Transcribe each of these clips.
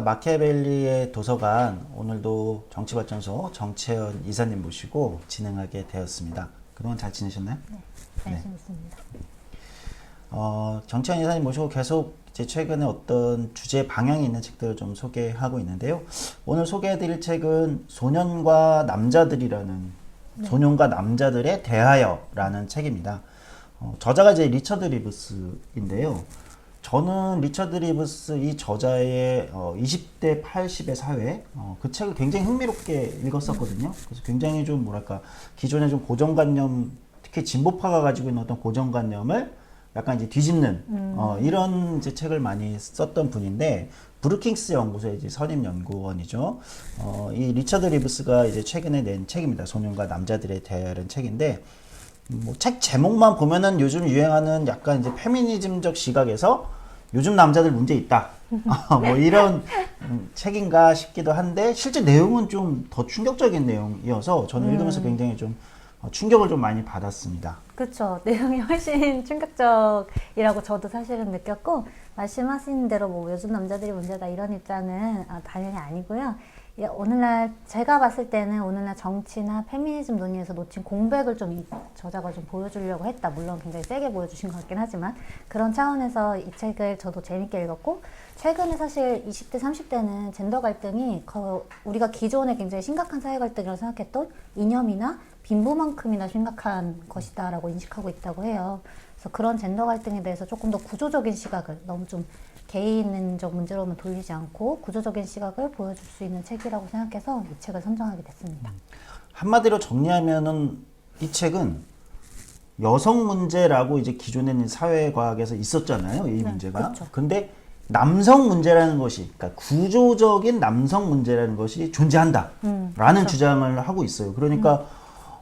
마키아벨리의 도서관 오늘도 정치발전소 정채연 이사님 모시고 진행하게 되었습니다. 그동안 잘 지내셨나요? 네, 잘 지냈습니다. 정채연 이사님 모시고 계속 이제 최근에 어떤 주제 방향이 있는 책들을 좀 소개하고 있는데요. 오늘 소개해드릴 책은 소년과 남자들이라는 소년과 남자들에 대하여라는 책입니다. 저자가 이제 리처드 리브스인데요. 저는 리처드 리브스 이 저자의 20대 80의 사회 그 책을 굉장히 흥미롭게 읽었었거든요. 그래서 굉장히 좀 뭐랄까 기존의 좀 고정관념, 특히 진보파가 가지고 있는 어떤 고정관념을 약간 이제 뒤집는 이런 이제 책을 많이 썼던 분인데, 브루킹스 연구소의 이제 선임 연구원이죠. 이 리처드 리브스가 이제 최근에 낸 책입니다. 소년과 남자들에 대한 책인데, 뭐 책 제목만 보면은 요즘 유행하는 약간 이제 페미니즘적 시각에서 요즘 남자들 문제 있다. 뭐 이런 책인가 싶기도 한데, 실제 내용은 좀 더 충격적인 내용이어서 저는 읽으면서 굉장히 좀 충격을 좀 많이 받았습니다. 그렇죠. 내용이 훨씬 충격적이라고 저도 사실은 느꼈고, 말씀하신 대로 뭐 요즘 남자들이 문제다 이런 입장은 당연히 아니고요. 오늘날 제가 봤을 때는 오늘날 정치나 페미니즘 논의에서 놓친 공백을 좀 저자가 좀 보여주려고 했다. 물론 굉장히 세게 보여주신 것 같긴 하지만, 그런 차원에서 이 책을 저도 재밌게 읽었고, 최근에 사실 20대 30대는 젠더 갈등이 우리가 기존에 굉장히 심각한 사회 갈등이라고 생각했던 이념이나 빈부만큼이나 심각한 것이다 라고 인식하고 있다고 해요. 그래서 그런 젠더 갈등에 대해서 조금 더 구조적인 시각을, 너무 좀 개인적 문제로만 돌리지 않고 구조적인 시각을 보여줄 수 있는 책이라고 생각해서 이 책을 선정하게 됐습니다. 한마디로 정리하면은 이 책은 여성 문제라고 이제 기존에는 사회과학에서 있었잖아요. 이 문제가. 그렇죠. 근데 남성 문제라는 것이, 그러니까 구조적인 남성 문제라는 것이 존재한다 라는 그렇죠. 주장을 하고 있어요. 그러니까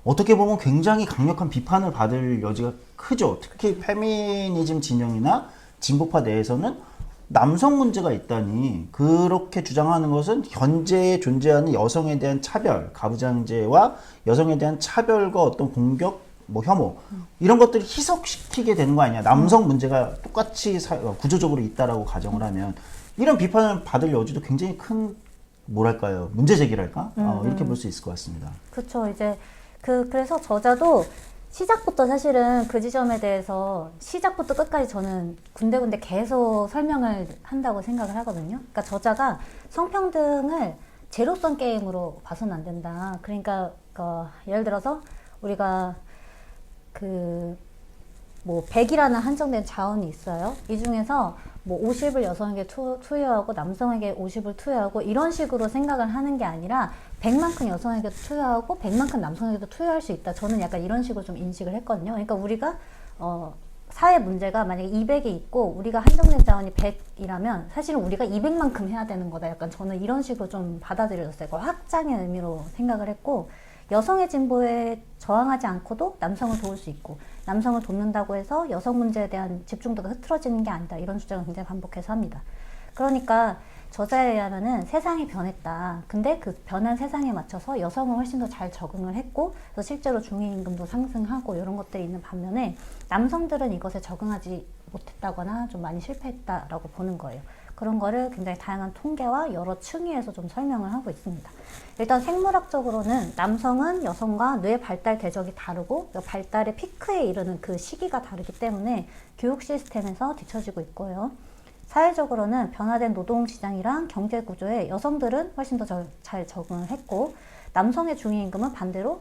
어떻게 보면 굉장히 강력한 비판을 받을 여지가 크죠. 특히 페미니즘 진영이나 진보파 내에서는 남성 문제가 있다니, 그렇게 주장하는 것은 현재 존재하는 여성에 대한 차별, 가부장제와 여성에 대한 차별과 어떤 공격, 뭐 혐오 이런 것들을 희석시키게 되는 거 아니냐. 남성 문제가 똑같이 구조적으로 있다라고 가정을 하면 이런 비판을 받을 여지도 굉장히 큰, 뭐랄까요, 문제 제기랄까, 이렇게 볼 수 있을 것 같습니다. 그렇죠. 이제 그래서 저자도 시작부터 사실은 그 지점에 대해서 시작부터 끝까지 저는 군데군데 계속 설명을 한다고 생각을 하거든요. 그러니까 저자가 성평등을 제로섬 게임으로 봐서는 안 된다. 그러니까 예를 들어서 우리가 뭐 100이라는 한정된 자원이 있어요. 이 중에서 뭐 50을 여성에게 투여하고 남성에게 50을 투여하고 이런 식으로 생각을 하는 게 아니라 100만큼 여성에게 투여하고 100만큼 남성에게도 투여할 수 있다. 저는 약간 이런 식으로 좀 인식을 했거든요. 그러니까 우리가 사회 문제가 만약에 200이 있고 우리가 한정된 자원이 100이라면 사실은 우리가 200만큼 해야 되는 거다. 약간 저는 이런 식으로 좀 받아들여졌어요. 확장의 의미로 생각을 했고, 여성의 진보에 저항하지 않고도 남성을 도울 수 있고, 남성을 돕는다고 해서 여성 문제에 대한 집중도가 흐트러지는 게 아니다. 이런 주장을 굉장히 반복해서 합니다. 그러니까 저자에 의하면은 세상이 변했다. 근데 그 변한 세상에 맞춰서 여성은 훨씬 더 잘 적응을 했고, 그래서 실제로 중위임금도 상승하고 이런 것들이 있는 반면에 남성들은 이것에 적응하지 못했다거나 좀 많이 실패했다라고 보는 거예요. 그런 거를 굉장히 다양한 통계와 여러 층위에서 좀 설명을 하고 있습니다. 일단 생물학적으로는 남성은 여성과 뇌 발달 궤적이 다르고 발달의 피크에 이르는 그 시기가 다르기 때문에 교육 시스템에서 뒤처지고 있고요. 사회적으로는 변화된 노동 시장이랑 경제 구조에 여성들은 훨씬 더 잘 적응을 했고, 남성의 중위임금은 반대로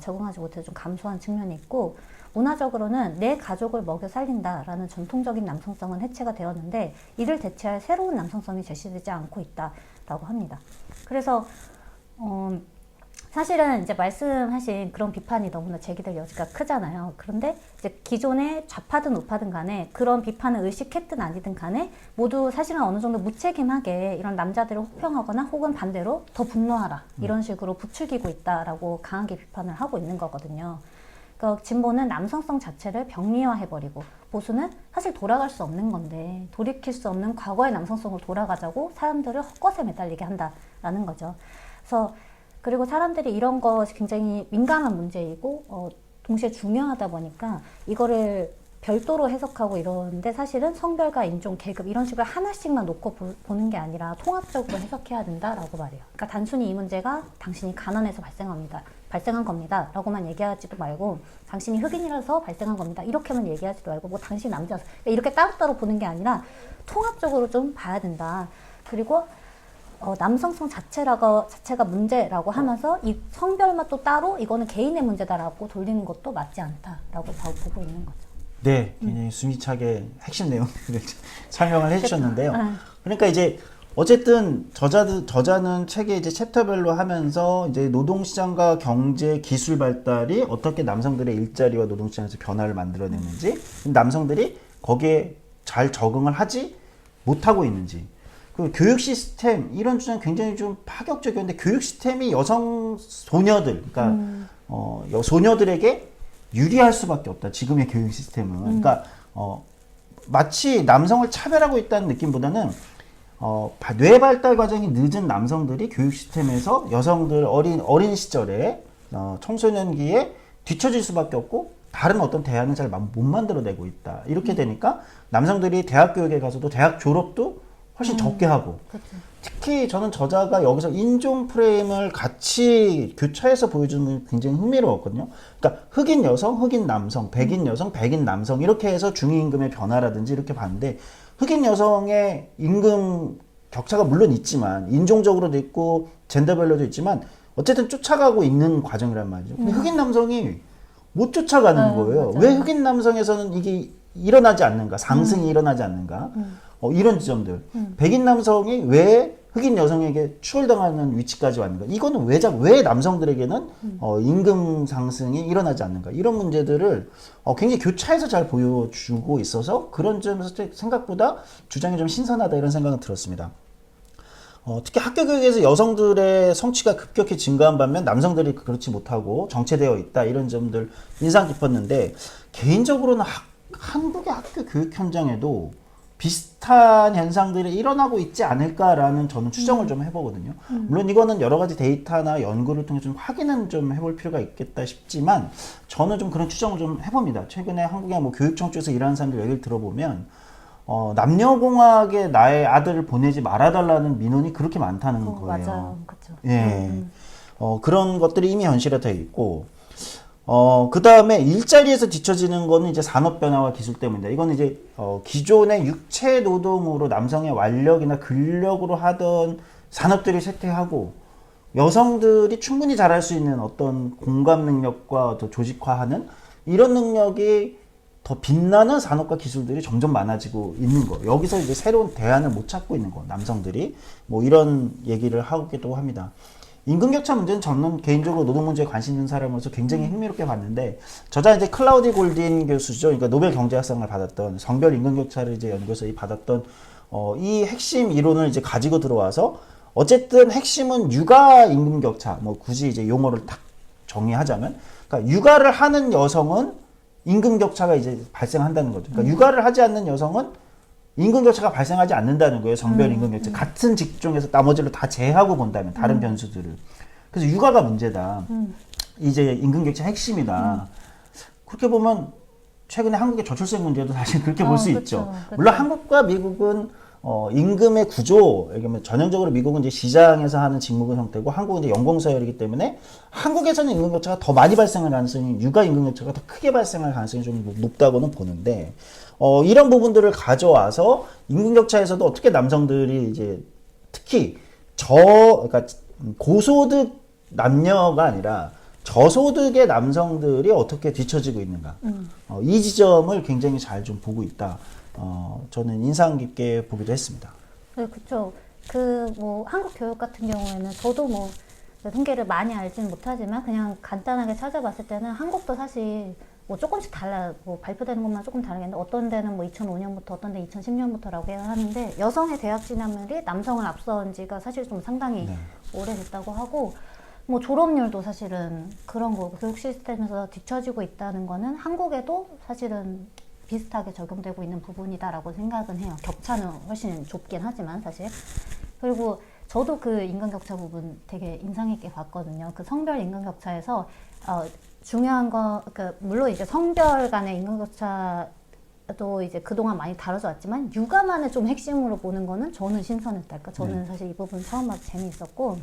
적응하지 못해서 좀 감소한 측면이 있고, 문화적으로는 내 가족을 먹여 살린다라는 전통적인 남성성은 해체가 되었는데 이를 대체할 새로운 남성성이 제시되지 않고 있다라고 합니다. 그래서 사실은 이제 말씀하신 그런 비판이 너무나 제기될 여지가 크잖아요. 그런데 이제 기존의 좌파든 우파든 간에 그런 비판을 의식했든 아니든 간에 모두 사실은 어느 정도 무책임하게 이런 남자들을 혹평하거나 혹은 반대로 더 분노하라 이런 식으로 부추기고 있다라고 강하게 비판을 하고 있는 거거든요. 그러니까 진보는 남성성 자체를 병리화해버리고, 보수는 사실 돌아갈 수 없는 건데 돌이킬 수 없는 과거의 남성성으로 돌아가자고 사람들을 헛것에 매달리게 한다라는 거죠. 그래서 그리고 사람들이 이런 것이 굉장히 민감한 문제이고 동시에 중요하다 보니까 이거를 별도로 해석하고 이러는데 사실은 성별과 인종, 계급 이런 식으로 하나씩만 놓고 보는 게 아니라 통합적으로 해석해야 된다라고 말해요. 그러니까 단순히 이 문제가 당신이 가난해서 발생한 겁니다 라고만 얘기하지도 말고 당신이 흑인이라서 발생한 겁니다 이렇게만 얘기하지도 말고 뭐 당신 남자라서 이렇게 따로따로 보는 게 아니라 통합적으로 좀 봐야 된다. 그리고 남성성 자체가 문제라고 하면서 이 성별만 또 따로 이거는 개인의 문제다라고 돌리는 것도 맞지 않다라고 보고 있는 거죠. 네, 굉장히 숨기차게 핵심 내용을 설명을 해주셨는데요. 그러니까 이제 어쨌든 저자는 책에 이제 챕터별로 하면서 이제 노동시장과 경제 기술 발달이 어떻게 남성들의 일자리와 노동시장에서 변화를 만들어내는지, 남성들이 거기에 잘 적응을 하지 못하고 있는지, 그 교육 시스템 이런 주장 굉장히 좀 파격적이었는데 교육 시스템이 여성 소녀들, 그러니까 소녀들에게 유리할 수밖에 없다. 지금의 교육 시스템은. 그러니까 마치 남성을 차별하고 있다는 느낌보다는 뇌 발달 과정이 늦은 남성들이 교육 시스템에서 여성들 어린 시절에 청소년기에 뒤처질 수밖에 없고 다른 어떤 대안을 잘 못 만들어내고 있다. 이렇게 되니까 남성들이 대학 교육에 가서도 대학 졸업도 훨씬 적게 하고 그쵸. 특히 저는 저자가 여기서 인종 프레임을 같이 교차해서 보여주는 게 굉장히 흥미로웠거든요. 그러니까 흑인 여성, 흑인 남성, 백인 여성, 백인 남성 이렇게 해서 중위임금의 변화라든지 이렇게 봤는데 흑인 여성의 임금 격차가 물론 있지만 인종적으로도 있고 젠더별로도 있지만 어쨌든 쫓아가고 있는 과정이란 말이죠. 근데 흑인 남성이 못 쫓아가는 거예요. 맞아요. 왜 흑인 남성에서는 이게 일어나지 않는가? 상승이 일어나지 않는가? 이런 지점들. 백인 남성이 왜 흑인 여성에게 추월당하는 위치까지 왔는가? 이거는 왜 남성들에게는 임금 상승이 일어나지 않는가? 이런 문제들을 굉장히 교차해서 잘 보여주고 있어서 그런 점에서 생각보다 주장이 좀 신선하다 이런 생각은 들었습니다. 특히 학교 교육에서 여성들의 성취가 급격히 증가한 반면 남성들이 그렇지 못하고 정체되어 있다 이런 점들 인상 깊었는데 개인적으로는 한국의 학교 교육 현장에도 비슷한 현상들이 일어나고 있지 않을까라는 저는 추정을 좀 해보거든요. 물론 이거는 여러 가지 데이터나 연구를 통해 좀 확인은 좀 해볼 필요가 있겠다 싶지만 저는 좀 그런 추정을 좀 해봅니다. 최근에 한국의 뭐 교육청 쪽에서 일하는 사람들 얘기를 들어보면 남녀공학에 나의 아들을 보내지 말아달라는 민원이 그렇게 많다는 거예요. 맞아요. 그렇죠. 예. 그런 것들이 이미 현실화되어 있고 그 다음에 일자리에서 뒤처지는 거는 이제 산업 변화와 기술 때문이다. 이거는 이제 기존의 육체 노동으로 남성의 완력이나 근력으로 하던 산업들이 쇠퇴하고 여성들이 충분히 잘할 수 있는 어떤 공감 능력과 더 조직화하는 이런 능력이 더 빛나는 산업과 기술들이 점점 많아지고 있는 거. 여기서 이제 새로운 대안을 못 찾고 있는 거. 남성들이 뭐 이런 얘기를 하기도 합니다. 임금격차 문제는 저는 개인적으로 노동 문제에 관심 있는 사람으로서 굉장히 흥미롭게 봤는데 저자 이제 클라우디 골딘 교수죠. 그러니까 노벨 경제학상을 받았던 성별 임금격차를 이제 연구해서 받았던 이 핵심 이론을 이제 가지고 들어와서 어쨌든 핵심은 육아 임금격차. 뭐 굳이 이제 용어를 딱 정의하자면, 그러니까 육아를 하는 여성은 임금격차가 이제 발생한다는 거죠. 그러니까 육아를 하지 않는 여성은 임금격차가 발생하지 않는다는 거예요. 성별 임금격차. 같은 직종에서 나머지를 다 제하고 본다면 다른 변수들을. 그래서 육아가 문제다. 이제 임금격차 핵심이다. 그렇게 보면 최근에 한국의 저출생 문제도 사실 그렇게 볼 수 있죠. 그쵸. 물론 한국과 미국은 임금의 구조, 얘기하면 전형적으로 미국은 이제 시장에서 하는 직무금 형태고 한국은 이제 연공서열이기 때문에 한국에서는 임금격차가 더 많이 발생할 가능성이 육아 임금격차가 더 크게 발생할 가능성이 좀 높다고는 보는데 이런 부분들을 가져와서 임금격차에서도 어떻게 남성들이 이제 특히 그러니까 고소득 남녀가 아니라 저소득의 남성들이 어떻게 뒤처지고 있는가 이 지점을 굉장히 잘 좀 보고 있다. 저는 인상 깊게 보기도 했습니다. 네, 그렇죠. 뭐 한국 교육 같은 경우에는 저도 뭐 통계를 많이 알지는 못하지만 그냥 간단하게 찾아봤을 때는 한국도 사실 뭐 조금씩 달라요. 뭐 발표되는 것만 조금 다르겠는데 어떤 데는 뭐 2005년부터 어떤 데 2010년부터라고 하는데 여성의 대학 진학률이 남성을 앞서온 지가 사실 좀 상당히 오래됐다고 하고 뭐 졸업률도 사실은 그런 거 교육 시스템에서 뒤처지고 있다는 거는 한국에도 사실은 비슷하게 적용되고 있는 부분이다라고 생각은 해요. 격차는 훨씬 좁긴 하지만 사실. 그리고 저도 그 임금격차 부분 되게 인상 깊게 봤거든요. 그 성별 임금격차에서 중요한 거, 물론 이제 성별 간의 임금격차 또 이제 그동안 많이 다뤄져 왔지만 육아만을 좀 핵심으로 보는 거는 저는 신선했달까. 저는 사실 이 부분 처음 봐서 재미있었고.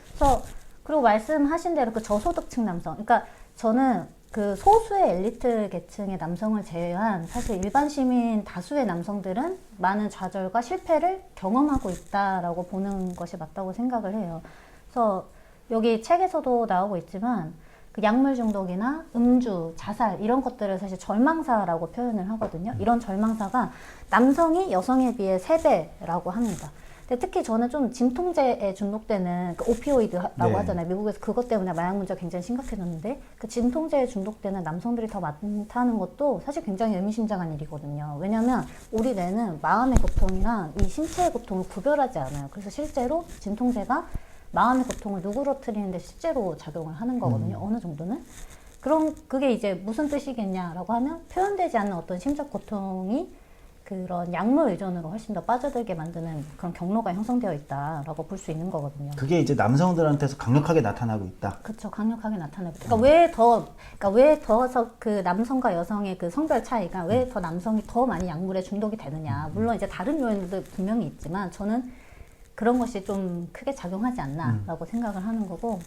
그래서 그리고 말씀하신 대로 그 저소득층 남성, 그러니까 저는 그 소수의 엘리트 계층의 남성을 제외한 사실 일반 시민 다수의 남성들은 많은 좌절과 실패를 경험하고 있다라고 보는 것이 맞다고 생각을 해요. 그래서 여기 책에서도 나오고 있지만 그 약물 중독이나 음주, 자살 이런 것들을 사실 절망사라고 표현을 하거든요. 이런 절망사가 남성이 여성에 비해 3배라고 합니다. 근데 특히 저는 좀 진통제에 중독되는 그 오피오이드라고 네. 하잖아요. 미국에서 그것 때문에 마약 문제가 굉장히 심각해졌는데 그 진통제에 중독되는 남성들이 더 많다는 것도 사실 굉장히 의미심장한 일이거든요. 왜냐하면 우리 뇌는 마음의 고통이랑 이 신체의 고통을 구별하지 않아요. 그래서 실제로 진통제가 마음의 고통을 누그러뜨리는데 실제로 작용을 하는 거거든요. 어느 정도는. 그럼 그게 이제 무슨 뜻이겠냐라고 하면 표현되지 않는 어떤 심적 고통이 그런 약물 의존으로 훨씬 더 빠져들게 만드는 그런 경로가 형성되어 있다라고 볼 수 있는 거거든요. 그게 이제 남성들한테서 강력하게 나타나고 있다. 그렇죠. 강력하게 나타나고. 그러니까 왜 더서 그 남성과 여성의 그 성별 차이가 왜 더 남성이 더 많이 약물에 중독이 되느냐. 물론 이제 다른 요인들도 분명히 있지만 저는 그런 것이 좀 크게 작용하지 않나라고 생각을 하는 거고.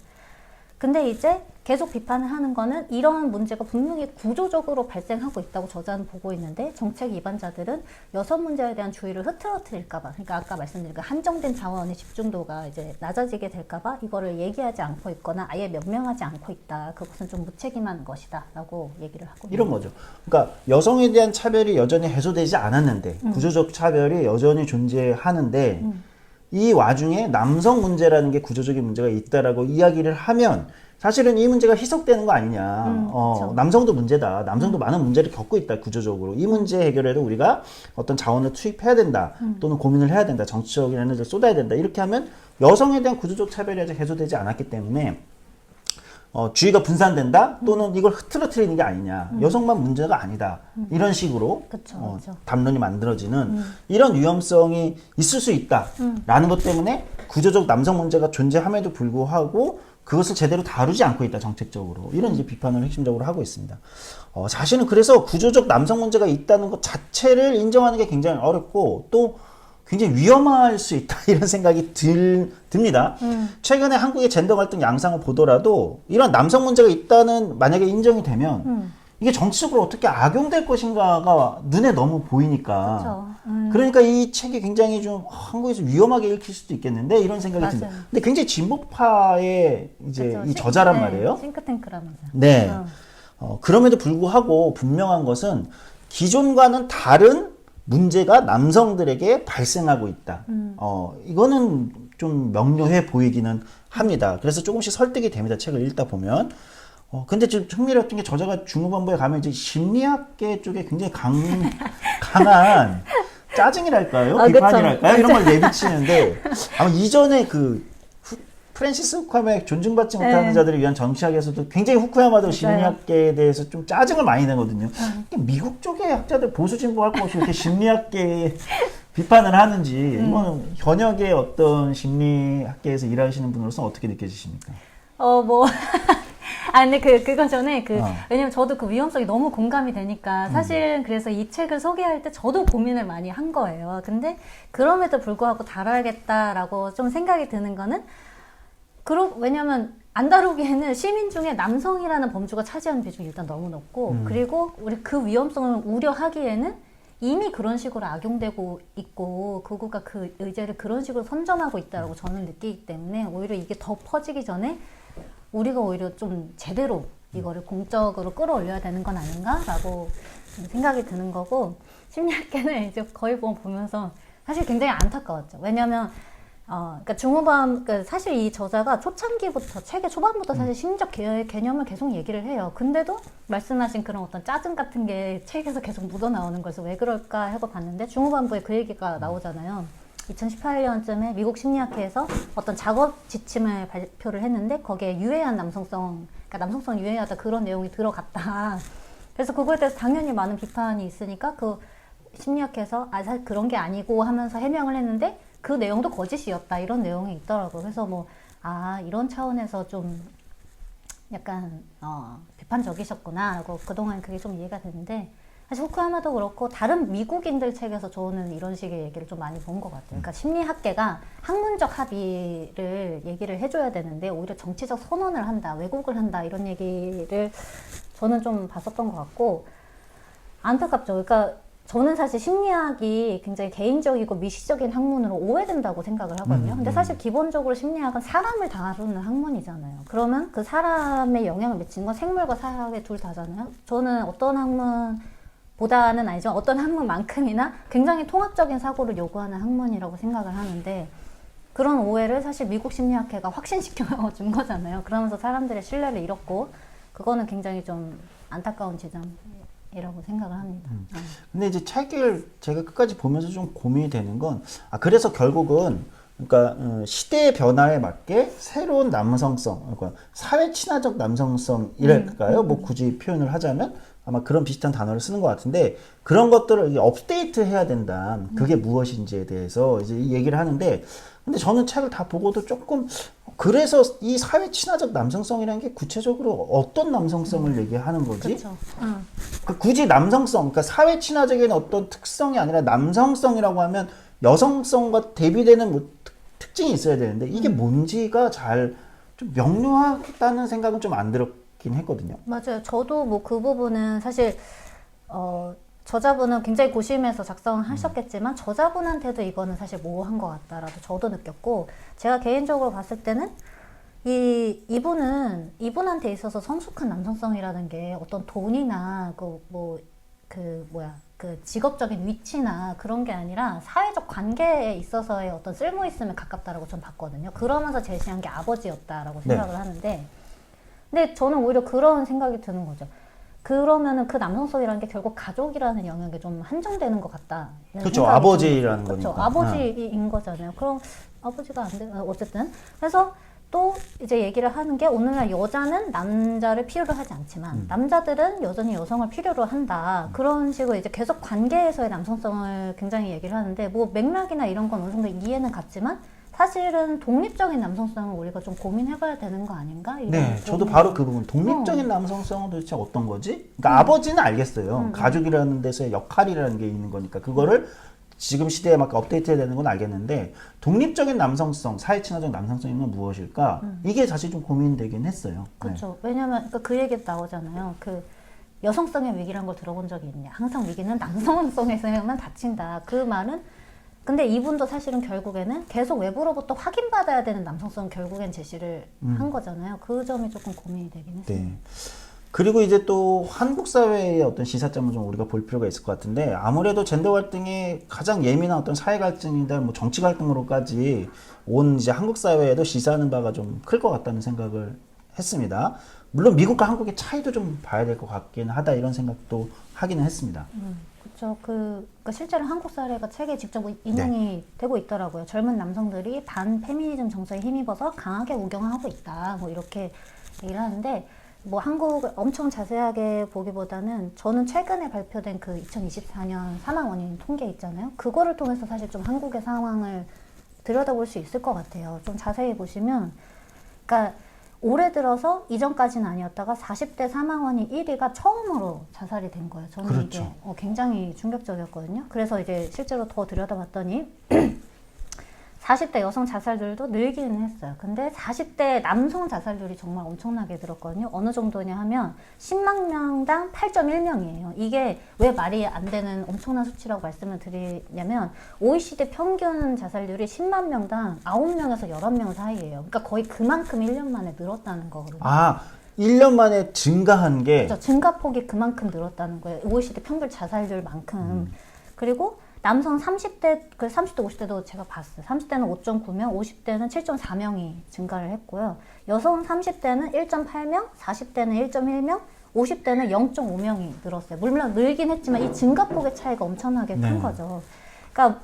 근데 이제 계속 비판을 하는 거는 이런 문제가 분명히 구조적으로 발생하고 있다고 저자는 보고 있는데 정책 위반자들은 여성 문제에 대한 주의를 흐트러뜨릴까봐, 그러니까 아까 말씀드린 그 한정된 자원의 집중도가 이제 낮아지게 될까봐 이거를 얘기하지 않고 있거나 아예 명명하지 않고 있다. 그것은 좀 무책임한 것이다라고 얘기를 하고 이런 거죠. 그러니까 여성에 대한 차별이 여전히 해소되지 않았는데 구조적 차별이 여전히 존재하는데 이 와중에 남성 문제라는 게 구조적인 문제가 있다라고 이야기를 하면 사실은 이 문제가 희석되는 거 아니냐. 그렇죠. 남성도 문제다. 남성도 많은 문제를 겪고 있다. 구조적으로. 이 문제 해결에도 우리가 어떤 자원을 투입해야 된다. 또는 고민을 해야 된다. 정치적인 에너지를 쏟아야 된다. 이렇게 하면 여성에 대한 구조적 차별이 아직 해소되지 않았기 때문에 주의가 분산된다 또는 이걸 흐트러뜨리는 게 아니냐. 여성만 문제가 아니다. 이런 식으로 그쵸. 담론이 만들어지는 이런 위험성이 있을 수 있다라는 것 때문에 구조적 남성 문제가 존재함에도 불구하고 그것을 제대로 다루지 않고 있다, 정책적으로. 이런 이제 비판을 핵심적으로 하고 있습니다. 자신은 그래서 구조적 남성 문제가 있다는 것 자체를 인정하는 게 굉장히 어렵고 또 굉장히 위험할 수 있다 이런 생각이 듭니다. 최근에 한국의 젠더 갈등 양상을 보더라도 이런 남성 문제가 있다는 만약에 인정이 되면 이게 정치적으로 어떻게 악용될 것인가가 눈에 너무 보이니까 그러니까 이 책이 굉장히 좀 한국에서 위험하게 읽힐 수도 있겠는데 이런 생각이 듭니다. 근데 굉장히 진보파의 이제 이 저자란 말이에요. 싱크탱크라면서요. 네. 그럼에도 불구하고 분명한 것은 기존과는 다른 문제가 남성들에게 발생하고 있다. 이거는 좀 명료해 보이기는 합니다. 그래서 조금씩 설득이 됩니다. 책을 읽다 보면. 근데 지금 흥미로웠던 게 저자가 중후반부에 가면 이제 심리학계 쪽에 굉장히 강한 짜증이랄까요? 비판이랄까요? 이런 걸 내비치는데 아마 이전에 그 프랜시스 후쿠야마의 존중받지 못하는 자들을 위한 정치학에서도 굉장히 후쿠야마도 심리학계에 대해서 좀 짜증을 많이 내거든요. 미국 쪽의 학자들 보수 진보할 것이 이렇게 심리학계 비판을 하는지 이거는 현역의 어떤 심리학계에서 일하시는 분으로서 어떻게 느껴지십니까? 근데 그거 전에 왜냐면 저도 그 위험성이 너무 공감이 되니까 사실 그래서 이 책을 소개할 때 저도 고민을 많이 한 거예요. 근데 그럼에도 불구하고 다뤄야겠다라고 좀 생각이 드는 거는 왜냐면 안 다루기에는 시민 중에 남성이라는 범주가 차지하는 비중이 일단 너무 높고 그리고 우리 그 위험성을 우려하기에는 이미 그런 식으로 악용되고 있고 극우가 그 의제를 그런 식으로 선점하고 있다고 저는 느끼기 때문에 오히려 이게 더 퍼지기 전에 우리가 오히려 좀 제대로 이거를 공적으로 끌어올려야 되는 건 아닌가라고 생각이 드는 거고 심리학계는 이제 거의 보면서 사실 굉장히 안타까웠죠. 왜냐하면 그러니까 중후반 사실 이 저자가 초창기부터 책의 초반부터 사실 심리적 개념을 계속 얘기를 해요. 근데도 말씀하신 그런 어떤 짜증 같은 게 책에서 계속 묻어나오는 거여서 왜 그럴까 하고 봤는데 중후반부에 그 얘기가 나오잖아요. 2018년쯤에 미국 심리학회에서 어떤 작업 지침을 발표를 했는데 거기에 유해한 그러니까 남성성 유해하다 그런 내용이 들어갔다. 그래서 그거에 대해서 당연히 많은 비판이 있으니까 그 심리학회에서 사실 그런 게 아니고 하면서 해명을 했는데 그 내용도 거짓이었다 이런 내용이 있더라고요. 그래서 이런 차원에서 좀 약간 비판적이셨구나 라고 그동안 그게 좀 이해가 되는데 사실 후쿠야마도 그렇고 다른 미국인들 책에서 저는 이런 식의 얘기를 좀 많이 본 것 같아요. 그러니까 심리학계가 학문적 합의를 얘기를 해줘야 되는데 오히려 정치적 선언을 한다, 왜곡을 한다 이런 얘기를 저는 좀 봤었던 것 같고 안타깝죠. 그러니까 저는 사실 심리학이 굉장히 개인적이고 미시적인 학문으로 오해된다고 생각을 하거든요. 근데 사실 기본적으로 심리학은 사람을 다루는 학문이잖아요. 그러면 그 사람의 영향을 미치는 건 생물과 사회 둘 다잖아요. 저는 어떤 학문보다는 아니지만 어떤 학문만큼이나 굉장히 통합적인 사고를 요구하는 학문이라고 생각을 하는데 그런 오해를 사실 미국 심리학회가 확신시켜 준 거잖아요. 그러면서 사람들의 신뢰를 잃었고 그거는 굉장히 좀 안타까운 지점이라고 생각을 합니다. 근데 이제 책을 제가 끝까지 보면서 좀 고민이 되는 건, 그래서 결국은, 그러니까, 시대의 변화에 맞게 새로운 남성성, 그러니까 사회 친화적 남성성이랄까요? 뭐 굳이 표현을 하자면 아마 그런 비슷한 단어를 쓰는 것 같은데, 그런 것들을 이제 업데이트 해야 된다. 그게 무엇인지에 대해서 이제 이 얘기를 하는데, 근데 저는 책을 다 보고도 조금, 그래서 이 사회 친화적 남성성이라는 게 구체적으로 어떤 남성성을 얘기하는 거지? 그렇죠. 그 굳이 남성성, 그러니까 사회 친화적인 어떤 특성이 아니라 남성성이라고 하면 여성성과 대비되는 뭐 특징이 있어야 되는데 이게 뭔지가 잘 좀 명료하다는 생각은 좀 안 들었긴 했거든요. 맞아요. 저도 뭐 그 부분은 사실 저자분은 굉장히 고심해서 작성하셨겠지만 저자분한테도 이거는 사실 모호한 것 같다라도 저도 느꼈고 제가 개인적으로 봤을 때는 이분한테 있어서 성숙한 남성성이라는 게 어떤 돈이나 그 직업적인 위치나 그런 게 아니라 사회적 관계에 있어서의 어떤 쓸모 있음에 가깝다라고 전 봤거든요. 그러면서 제시한 게 아버지였다라고 생각을 하는데 근데 저는 오히려 그런 생각이 드는 거죠. 그러면은 그 남성성이라는 게 결국 가족이라는 영역에 좀 한정되는 것 같다. 그렇죠. 아버지라는 그렇죠. 거니까. 아버지인 거잖아요. 그럼 아버지가 안 돼. 어쨌든. 그래서 또 이제 얘기를 하는 게 오늘날 여자는 남자를 필요로 하지 않지만 남자들은 여전히 여성을 필요로 한다. 그런 식으로 이제 계속 관계에서의 남성성을 굉장히 얘기를 하는데 뭐 맥락이나 이런 건 어느 정도 이해는 갔지만 사실은 독립적인 남성성을 우리가 좀 고민해봐야 되는 거 아닌가? 네, 저도 바로 그 부분. 독립적인 남성성은 도대체 어떤 거지? 그러니까 아버지는 알겠어요. 가족이라는 데서의 역할이라는 게 있는 거니까 그거를 지금 시대에 막 업데이트해야 되는 건 알겠는데 독립적인 남성성, 사회 친화적 남성성인 건 무엇일까? 이게 사실 좀 고민되긴 했어요. 그렇죠. 왜냐면 그 얘기 나오잖아요. 그 여성성의 위기라는 걸 들어본 적이 있냐? 항상 위기는 남성성에서만 닥친다. 그 말은 근데 이분도 사실은 결국에는 계속 외부로부터 확인받아야 되는 남성성 결국엔 제시를 한 거잖아요. 그 점이 조금 고민이 되긴 했어요. 네. 그리고 이제 또 한국 사회의 어떤 시사점을 좀 우리가 볼 필요가 있을 것 같은데 아무래도 젠더 갈등이 가장 예민한 어떤 사회 갈등이다 뭐 정치 갈등으로까지 온 이제 한국 사회에도 시사하는 바가 좀 클 것 같다는 생각을 했습니다. 물론 미국과 한국의 차이도 좀 봐야 될 것 같긴 하다 이런 생각도 하기는 했습니다. 그렇죠. 그러니까 실제로 한국 사례가 책에 직접 인용이 되고 있더라고요. 젊은 남성들이 반 페미니즘 정서에 힘입어서 강하게 우경하고 있다. 뭐 이렇게 얘기를 하는데 뭐 한국을 엄청 자세하게 보기보다는 저는 최근에 발표된 그 2024년 사망 원인 통계 있잖아요. 그거를 통해서 사실 좀 한국의 상황을 들여다볼 수 있을 것 같아요. 좀 자세히 보시면, 그러니까 올해 들어서 이전까지는 아니었다가 40대 사망 원인 1위가 처음으로 자살이 된 거예요. 저는 그렇죠. 이게 굉장히 충격적이었거든요. 그래서 이제 실제로 더 들여다봤더니 40대 여성 자살률도 늘기는 했어요. 근데 40대 남성 자살률이 정말 엄청나게 늘었거든요. 어느 정도냐 하면 10만 명당 8.1명이에요. 이게 왜 말이 안 되는 엄청난 수치라고 말씀을 드리냐면 OECD 평균 자살률이 10만 명당 9명에서 11명 사이예요. 그러니까 거의 그만큼 1년 만에 늘었다는 거거든요. 1년 만에 증가한 게 그렇죠. 증가폭이 그만큼 늘었다는 거예요. OECD 평균 자살률만큼. 그리고 남성 30대, 50대도 제가 봤어요. 30대는 5.9명, 50대는 7.4명이 증가를 했고요. 여성 30대는 1.8명, 40대는 1.1명, 50대는 0.5명이 늘었어요. 물론 늘긴 했지만 이 증가폭의 차이가 엄청나게 큰 거죠. 그러니까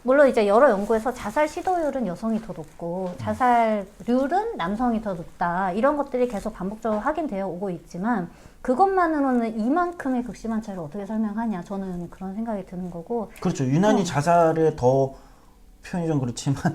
물론 이제 여러 연구에서 자살 시도율은 여성이 더 높고 자살률은 남성이 더 높다. 이런 것들이 계속 반복적으로 확인되어 오고 있지만 그것만으로는 이만큼의 극심한 차이를 어떻게 설명하냐. 저는 그런 생각이 드는 거고. 그렇죠. 유난히 자살에 더 표현이 좀 그렇지만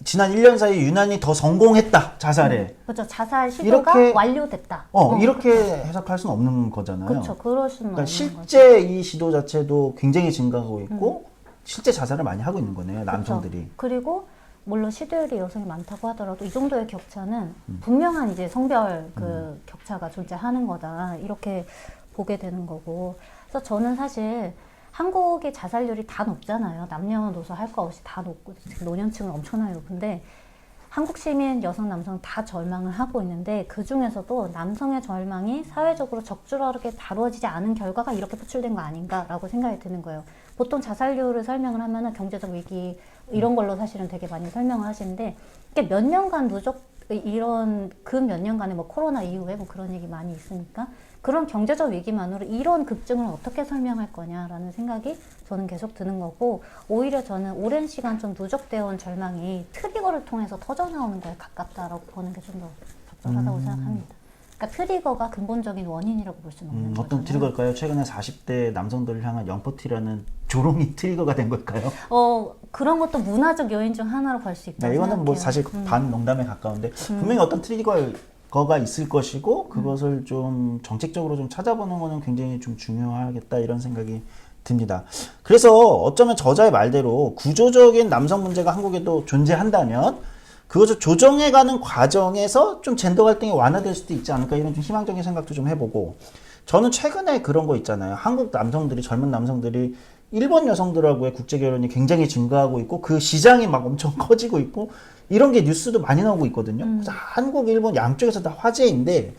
지난 1년 사이에 유난히 더 성공했다, 자살에. 그렇죠. 자살 시도가 이렇게- 완료됐다. 이렇게 해석할 수는 없는 거잖아요. 그렇죠. 그럴 수는 그러니까 없는 실제 이 시도 자체도 굉장히 증가하고 있고 실제 자살을 많이 하고 있는 거네요, 남성들이. 그렇죠. 그리고 물론 시도율이 여성이 많다고 하더라도 이 정도의 격차는 분명한 이제 성별 그 격차가 존재하는 거다. 이렇게 보게 되는 거고. 그래서 저는 사실 한국의 자살률이 다 높잖아요. 남녀노소 할 거 없이 다 높고 노년층은 엄청나게 높은데 한국 시민 여성 남성 다 절망을 하고 있는데 그 중에서도 남성의 절망이 사회적으로 적절하게 다루어지지 않은 결과가 이렇게 표출된 거 아닌가라고 생각이 드는 거예요. 보통 자살률을 설명을 하면은 경제적 위기 이런 걸로 사실은 되게 많이 설명을 하시는데 이게 몇 년간 누적 이런 그 몇 년간에 뭐 코로나 이후에 뭐 그런 얘기 많이 있으니까 그런 경제적 위기만으로 이런 급증을 어떻게 설명할 거냐라는 생각이 저는 계속 드는 거고 오히려 저는 오랜 시간 좀 누적되어 온 절망이 트리거를 통해서 터져나오는 거에 가깝다라고 보는 게 좀 더 적절하다고 생각합니다. 그러니까 트리거가 근본적인 원인이라고 볼 수는 없는 어떤 거잖아요. 트리거일까요? 최근에 40대 남성들을 향한 영포티라는 조롱이 트리거가 된 걸까요? 그런 것도 문화적 요인 중 하나로 볼 수 있다고 네, 이거는 뭐 생각해요. 사실 반 농담에 가까운데 분명히 어떤 트리거가 있을 것이고 그것을 좀 정책적으로 좀 찾아보는 거는 굉장히 좀 중요하겠다 이런 생각이 듭니다. 그래서 어쩌면 저자의 말대로 구조적인 남성 문제가 한국에도 존재한다면 그것을 조정해가는 과정에서 좀 젠더 갈등이 완화될 수도 있지 않을까 이런 좀 희망적인 생각도 좀 해보고 저는 최근에 그런 거 있잖아요. 한국 남성들이 젊은 남성들이 일본 여성들하고의 국제 결혼이 굉장히 증가하고 있고 그 시장이 막 엄청 커지고 있고 이런 게 뉴스도 많이 나오고 있거든요. 그래서 한국, 일본 양쪽에서 다 화제인데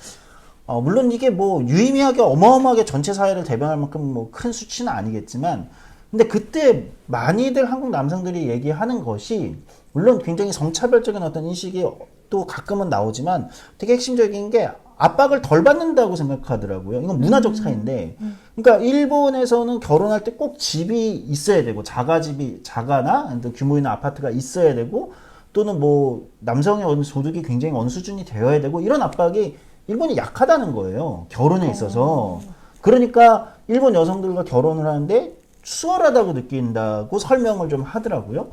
물론 이게 뭐 유의미하게 어마어마하게 전체 사회를 대변할 만큼 뭐 큰 수치는 아니겠지만 근데 그때 많이들 한국 남성들이 얘기하는 것이 물론 굉장히 성차별적인 어떤 인식이 또 가끔은 나오지만 되게 핵심적인 게 압박을 덜 받는다고 생각하더라고요. 이건 문화적 차이인데 그러니까 일본에서는 결혼할 때 꼭 집이 있어야 되고 자가나 규모 있는 아파트가 있어야 되고 또는 뭐 남성의 소득이 굉장히 어느 수준이 되어야 되고 이런 압박이 일본이 약하다는 거예요. 결혼에 있어서. 그러니까 일본 여성들과 결혼을 하는데 수월하다고 느낀다고 설명을 좀 하더라고요.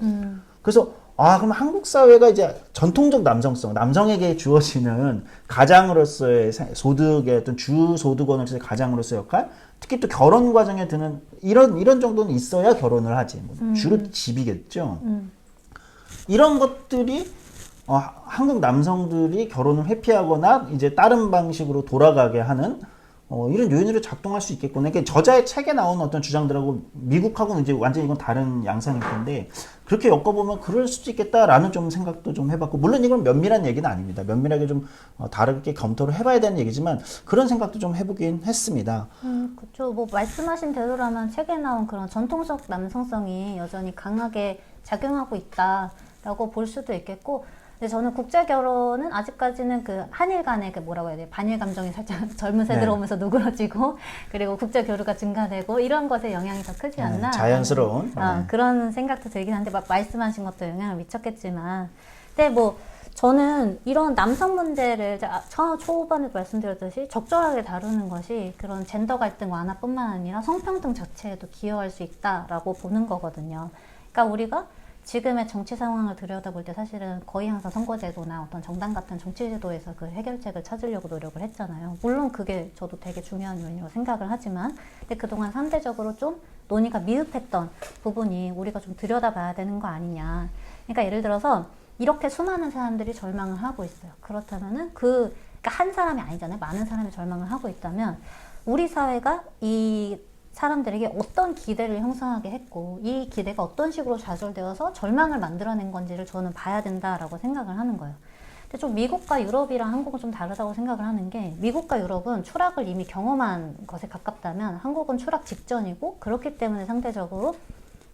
그래서 그럼 한국 사회가 이제 전통적 남성성, 남성에게 주어지는 가장으로서의 소득의 어떤 주 소득원으로서의 가장으로서의 역할, 특히 또 결혼 과정에 드는 이런 정도는 있어야 결혼을 하지. 주로 집이겠죠. 이런 것들이 한국 남성들이 결혼을 회피하거나 이제 다른 방식으로 돌아가게 하는 이런 요인으로 작동할 수 있겠구나. 그러니까 저자의 책에 나오는 어떤 주장들하고 미국하고는 이제 완전히 이건 다른 양상일 텐데 그렇게 엮어보면 그럴 수도 있겠다라는 좀 생각도 좀 해봤고 물론 이건 면밀한 얘기는 아닙니다. 면밀하게 좀 다르게 검토를 해봐야 되는 얘기지만 그런 생각도 좀 해보긴 했습니다. 그렇죠. 뭐 말씀하신 대로라면 책에 나온 그런 전통적 남성성이 여전히 강하게 작용하고 있다라고 볼 수도 있겠고 근데 저는 국제 결혼은 아직까지는 그 한일 간의 그 뭐라고 해야 돼요? 반일 감정이 살짝 젊은 세대로 오면서 누그러지고 그리고 국제 교류가 증가되고 이런 것에 영향이 더 크지 않나? 자연스러운 그런 생각도 들긴 한데 말씀하신 것도 영향을 미쳤겠지만 근데 뭐 저는 이런 남성 문제를 초반에 말씀드렸듯이 적절하게 다루는 것이 그런 젠더 갈등 완화뿐만 아니라 성평등 자체에도 기여할 수 있다라고 보는 거거든요. 그러니까 우리가 지금의 정치 상황을 들여다볼 때 사실은 거의 항상 선거제도나 어떤 정당 같은 정치제도에서 그 해결책을 찾으려고 노력을 했잖아요. 물론 그게 저도 되게 중요한 요인이라고 생각을 하지만 근데 그동안 상대적으로 좀 논의가 미흡했던 부분이 우리가 좀 들여다봐야 되는 거 아니냐. 그러니까 예를 들어서 이렇게 수많은 사람들이 절망을 하고 있어요. 그렇다면은 그러니까 한 사람이 아니잖아요. 많은 사람이 절망을 하고 있다면 우리 사회가 이 사람들에게 어떤 기대를 형성하게 했고 이 기대가 어떤 식으로 좌절되어서 절망을 만들어낸 건지를 저는 봐야 된다라고 생각을 하는 거예요. 근데 좀 미국과 유럽이랑 한국은 좀 다르다고 생각을 하는 게 미국과 유럽은 추락을 이미 경험한 것에 가깝다면 한국은 추락 직전이고 그렇기 때문에 상대적으로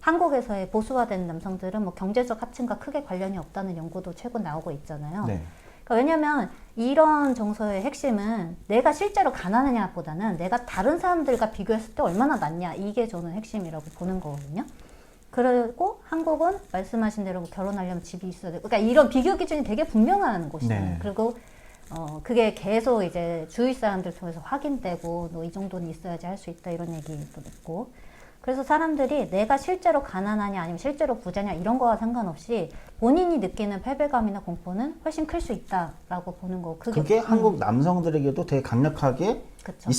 한국에서의 보수화된 남성들은 뭐 경제적 하층과 크게 관련이 없다는 연구도 최근 나오고 있잖아요. 네. 그러니까 왜냐면 이런 정서의 핵심은 내가 실제로 가난하냐보다는 내가 다른 사람들과 비교했을 때 얼마나 낫냐 이게 저는 핵심이라고 보는 거거든요. 그리고 한국은 말씀하신 대로 결혼하려면 집이 있어야 되고 그러니까 이런 비교 기준이 되게 분명한 곳이잖아요. 네. 그리고 그게 계속 이제 주위 사람들 통해서 확인되고 너 이 정도는 있어야지 할 수 있다 이런 얘기도 있고 그래서 사람들이 내가 실제로 가난하냐 아니면 실제로 부자냐 이런 거와 상관없이 본인이 느끼는 패배감이나 공포는 훨씬 클 수 있다라고 보는 거. 그게 한국 남성들에게도 되게 강력하게 그쵸.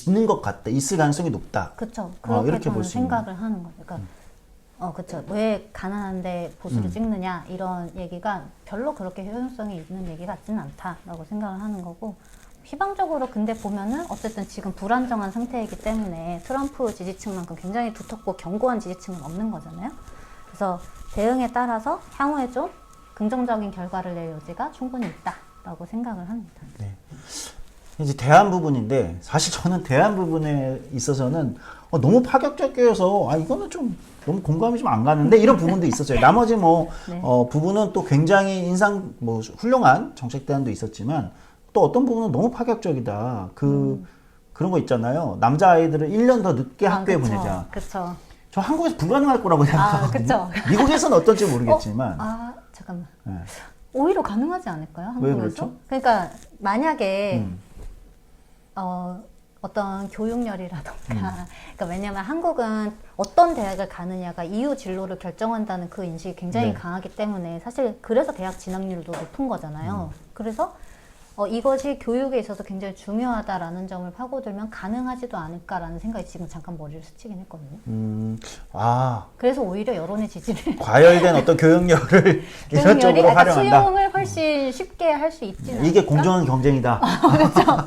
있는 것 같다. 있을 가능성이 높다. 그렇죠. 그렇게 이렇게 저는 볼 수 있는. 생각을 하는 거예요. 그러니까 그렇죠. 왜 가난한데 보수를 찍느냐 이런 얘기가 별로 그렇게 효용성이 있는 얘기 같지는 않다라고 생각을 하는 거고. 희망적으로 근데 보면은 어쨌든 지금 불안정한 상태이기 때문에 트럼프 지지층만큼 굉장히 두텁고 견고한 지지층은 없는 거잖아요. 그래서 대응에 따라서 향후에 좀 긍정적인 결과를 낼 여지가 충분히 있다라고 생각을 합니다. 네. 이제 대안 부분인데 사실 저는 대안 부분에 있어서는 너무 파격적이어서 이거는 좀 너무 공감이 좀 안 가는데 이런 부분도 있었어요. 나머지 네. 부분은 또 굉장히 훌륭한 정책 대안도 있었지만 또 어떤 부분은 너무 파격적이다. 그런 거 있잖아요. 남자 아이들을 1년 더 늦게 학교에 그쵸, 보내자. 그쵸. 저 한국에서 불가능할 거라고 생각하거든요. 그쵸. 미국에서는 어떨지 모르겠지만. 잠깐만. 네. 오히려 가능하지 않을까요? 왜 한국에서? 그렇죠? 그러니까 만약에 어떤 교육열이라던가 그러니까 왜냐면 한국은 어떤 대학을 가느냐가 이후 진로를 결정한다는 그 인식이 굉장히 네. 강하기 때문에 사실 그래서 대학 진학률도 높은 거잖아요. 그래서 이것이 교육에 있어서 굉장히 중요하다라는 점을 파고들면 가능하지도 않을까라는 생각이 지금 잠깐 머리를 스치긴 했거든요. 그래서 오히려 여론의 지지를 과열된 어떤 교육열을 이런 쪽으로 활용한다. 수용을 훨씬 쉽게 할 수 있지는 않을까? 이게 공정한 경쟁이다. 그렇죠.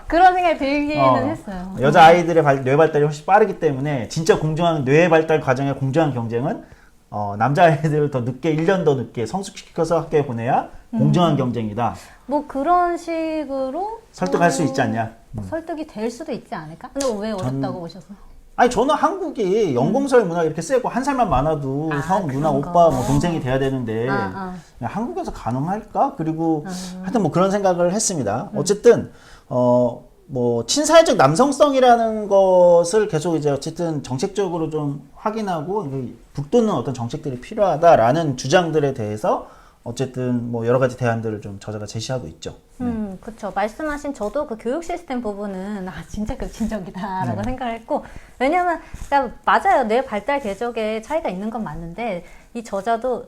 그런 생각이 들기는 했어요. 여자 아이들의 뇌 발달이 훨씬 빠르기 때문에 진짜 공정한 뇌 발달 과정의 공정한 경쟁은 남자 아이들을 더 늦게 1년 더 늦게 성숙시켜서 학교에 보내야 공정한 경쟁이다. 뭐 그런 식으로 설득할 수 있지 않냐? 설득이 될 수도 있지 않을까? 근데 왜 어렵다고 보셨어요? 아니 저는 한국이 연공서열 문화가 이렇게 세고 한 살만 많아도 형, 누나, 그런 거. 오빠, 뭐 동생이 돼야 되는데 한국에서 가능할까? 그리고 하여튼 뭐 그런 생각을 했습니다. 어쨌든 뭐 친사회적 남성성이라는 것을 계속 이제 어쨌든 정책적으로 좀 확인하고 북돋는 어떤 정책들이 필요하다라는 주장들에 대해서 어쨌든 뭐 여러 가지 대안들을 좀 저자가 제시하고 있죠. 그렇죠. 말씀하신 저도 그 교육 시스템 부분은 진짜 급진적이다라고 네. 생각을 했고 왜냐면 그러니까 맞아요. 뇌 발달 궤적에 차이가 있는 건 맞는데 이 저자도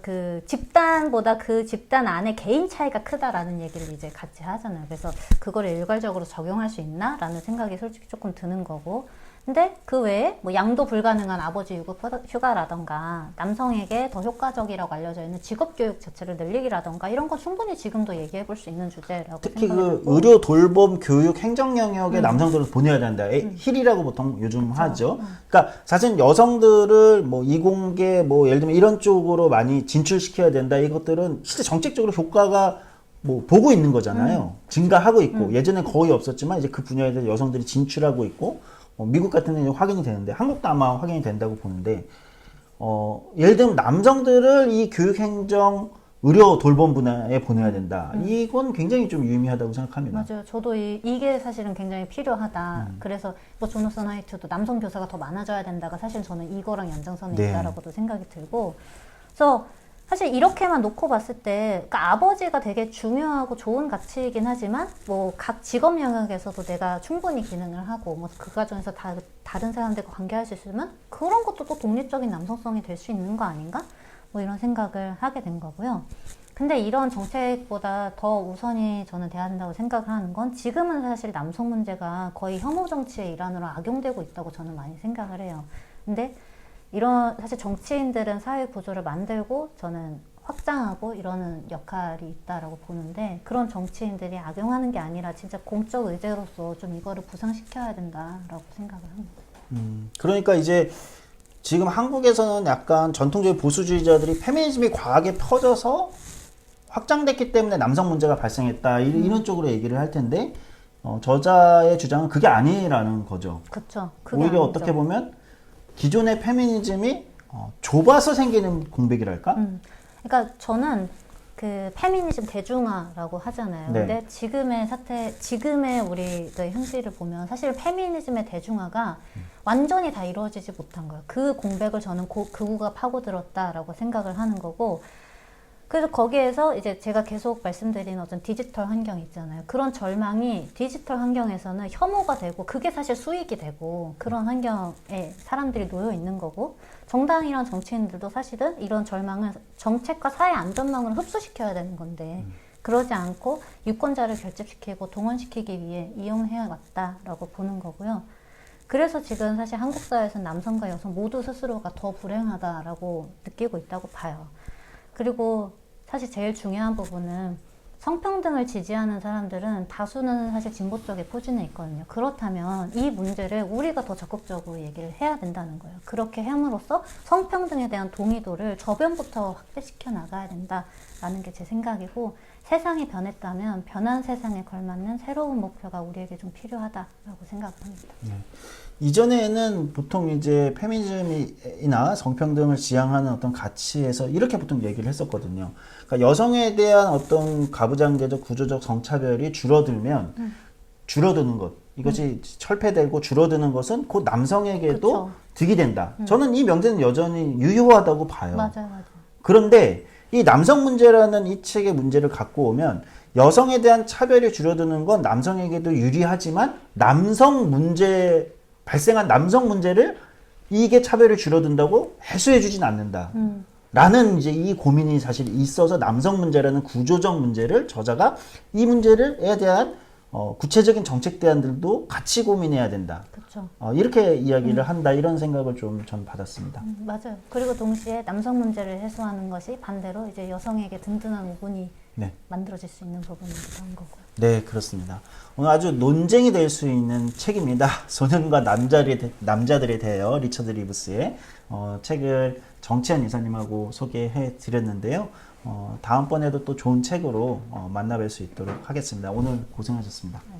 그 집단보다 그 집단 안에 개인 차이가 크다라는 얘기를 이제 같이 하잖아요. 그래서 그거를 일괄적으로 적용할 수 있나라는 생각이 솔직히 조금 드는 거고. 근데 그 외에 뭐 양도 불가능한 아버지 유급 휴가라던가 남성에게 더 효과적이라고 알려져 있는 직업교육 자체를 늘리기라던가 이런 거 충분히 지금도 얘기해 볼 수 있는 주제라고 특히 생각을 그 의료 돌봄 교육 행정 영역에 남성들을 보내야 된다. 힐이라고 보통 요즘 하죠. 그러니까 사실 여성들을 뭐 이공계 뭐 예를 들면 이런 쪽으로 많이 진출시켜야 된다. 이것들은 실제 정책적으로 효과가 뭐 보고 있는 거잖아요. 증가하고 있고 예전에 거의 없었지만 이제 그 분야에 대해서 여성들이 진출하고 있고 미국 같은 데는 확인이 되는데 한국도 아마 확인이 된다고 보는데 예를 들면 남성들을 이 교육행정 의료 돌봄 분야에 보내야 된다. 이건 굉장히 좀 유의미하다고 생각합니다. 맞아요. 저도 이게 사실은 굉장히 필요하다. 그래서 뭐 조노선 화이트도 남성 교사가 더 많아져야 된다가 사실 저는 이거랑 연장선에 네. 있다라고도 생각이 들고 그래서 사실 이렇게만 놓고 봤을 때 그러니까 아버지가 되게 중요하고 좋은 가치이긴 하지만 뭐 각 직업 영역에서도 내가 충분히 기능을 하고 뭐 그 과정에서 다른 사람들과 관계할 수 있으면 그런 것도 또 독립적인 남성성이 될 수 있는 거 아닌가? 뭐 이런 생각을 하게 된 거고요. 근데 이런 정책보다 더 우선이 저는 돼야 된다고 생각을 하는 건 지금은 사실 남성 문제가 거의 혐오 정치의 일환으로 악용되고 있다고 저는 많이 생각을 해요. 근데 이런 사실 정치인들은 사회 구조를 만들고 저는 확장하고 이러는 역할이 있다라고 보는데 그런 정치인들이 악용하는 게 아니라 진짜 공적 의제로서 좀 이거를 부상시켜야 된다라고 생각을 합니다. 그러니까 이제 지금 한국에서는 약간 전통적인 보수주의자들이 페미니즘이 과하게 퍼져서 확장됐기 때문에 남성 문제가 발생했다 이런 쪽으로 얘기를 할 텐데 저자의 주장은 그게 아니라는 거죠. 그렇죠. 오히려 어떻게 보면 기존의 페미니즘이 좁아서 생기는 공백이랄까? 그러니까 저는 그 페미니즘 대중화라고 하잖아요. 네. 근데 지금의 우리의 현실을 보면 사실 페미니즘의 대중화가 완전히 다 이루어지지 못한 거예요. 그 공백을 저는 극우가 파고들었다라고 생각을 하는 거고 그래서 거기에서 이제 제가 계속 말씀드리는 어떤 디지털 환경 있잖아요. 그런 절망이 디지털 환경에서는 혐오가 되고 그게 사실 수익이 되고 그런 환경에 사람들이 놓여 있는 거고 정당이랑 정치인들도 사실은 이런 절망을 정책과 사회 안전망으로 흡수시켜야 되는 건데 그러지 않고 유권자를 결집시키고 동원시키기 위해 이용해 왔다라고 보는 거고요. 그래서 지금 사실 한국 사회에서는 남성과 여성 모두 스스로가 더 불행하다라고 느끼고 있다고 봐요. 그리고 사실 제일 중요한 부분은 성평등을 지지하는 사람들은 다수는 사실 진보 쪽에 포진해 있거든요. 그렇다면 이 문제를 우리가 더 적극적으로 얘기를 해야 된다는 거예요. 그렇게 함으로써 성평등에 대한 동의도를 저변부터 확대시켜 나가야 된다라는 게 제 생각이고 세상이 변했다면 변한 세상에 걸맞는 새로운 목표가 우리에게 좀 필요하다라고 생각을 합니다. 네. 이전에는 보통 이제 페미니즘이나 성평등을 지향하는 어떤 가치에서 이렇게 보통 얘기를 했었거든요. 그러니까 여성에 대한 어떤 가부장제적 구조적 성차별이 줄어들면 줄어드는 것 이것이 철폐되고 줄어드는 것은 곧 남성에게도 그쵸. 득이 된다. 저는 이 명제는 여전히 유효하다고 봐요. 맞아요. 그런데 이 남성 문제라는 이 책의 문제를 갖고 오면 여성에 대한 차별이 줄어드는 건 남성에게도 유리하지만 발생한 남성 문제를 이게 차별이 줄어든다고 해소해 주진 않는다. 라는 이제 이 고민이 사실 있어서 남성 문제라는 구조적 문제를 저자가 이 문제에 대한 구체적인 정책 대안들도 같이 고민해야 된다. 그렇죠. 이렇게 이야기를 한다 이런 생각을 좀 전 받았습니다. 맞아요. 그리고 동시에 남성 문제를 해소하는 것이 반대로 이제 여성에게 든든한 오븐이 네. 만들어질 수 있는 부분이기도 한 거고요. 네, 그렇습니다. 오늘 아주 논쟁이 될 수 있는 책입니다. 소년과 남자들에 대하여 리처드 리브스의 책을 정치현 이사님하고 소개해 드렸는데요. 다음번에도 또 좋은 책으로 만나뵐 수 있도록 하겠습니다. 오늘 고생하셨습니다. 네.